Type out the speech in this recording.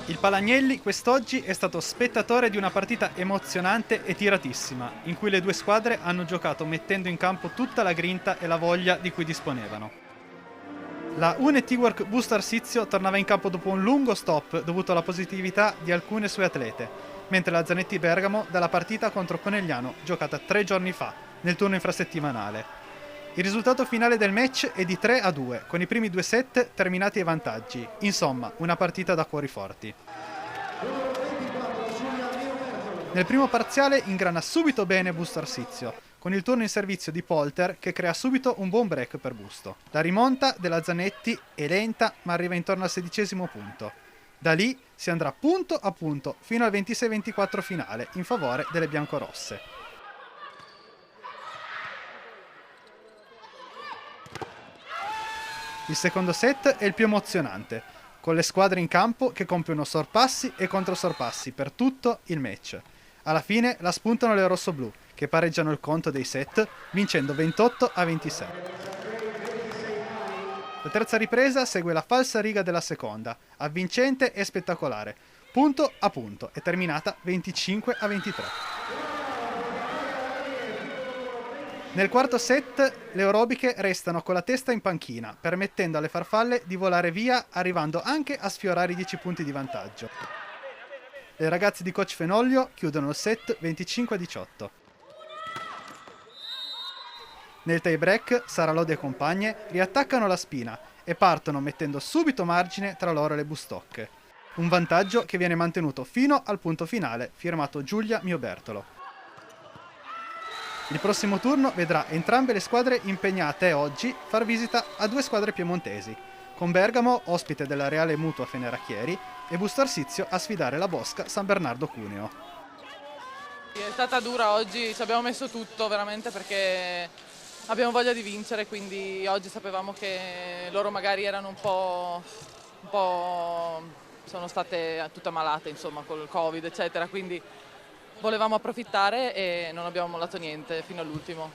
Il Palagnelli quest'oggi è stato spettatore di una partita emozionante e tiratissima, in cui le due squadre hanno giocato mettendo in campo tutta la grinta e la voglia di cui disponevano. La UNE Teamwork Busto Arsizio tornava in campo dopo un lungo stop dovuto alla positività di alcune sue atlete, mentre la Zanetti Bergamo dalla partita contro Conegliano giocata 3 giorni fa, nel turno infrasettimanale. Il risultato finale del match è di 3-2, con i primi due set terminati ai vantaggi. Insomma, una partita da cuori forti. Nel primo parziale ingrana subito bene Busto Arsizio, con il turno in servizio di Polter che crea subito un buon break per Busto. La rimonta della Zanetti è lenta ma arriva intorno al 16° punto. Da lì si andrà punto a punto fino al 26-24 finale in favore delle biancorosse. Il secondo set è il più emozionante, con le squadre in campo che compiono sorpassi e controsorpassi per tutto il match. Alla fine la spuntano le rossoblù, che pareggiano il conto dei set, vincendo 28-26. La terza ripresa segue la falsa riga della seconda, avvincente e spettacolare. Punto a punto, è terminata 25-23. Nel quarto set le orobiche restano con la testa in panchina, permettendo alle farfalle di volare via, arrivando anche a sfiorare i 10 punti di vantaggio. Le ragazze di coach Fenoglio chiudono il set 25-18. Nel tie break Sara Lodi e compagne riattaccano la spina e partono mettendo subito margine tra loro e le bustocche. Un vantaggio che viene mantenuto fino al punto finale, firmato Giulia Miobertolo. Il prossimo turno vedrà entrambe le squadre impegnate oggi far visita a due squadre piemontesi, con Bergamo ospite della Reale Mutua Feneracchieri e Busto Arsizio a sfidare la Bosca San Bernardo Cuneo. È stata dura oggi, ci abbiamo messo tutto veramente perché abbiamo voglia di vincere, quindi oggi sapevamo che loro magari erano un po' sono state tutte malate insomma col Covid eccetera, quindi volevamo approfittare e non abbiamo mollato niente fino all'ultimo.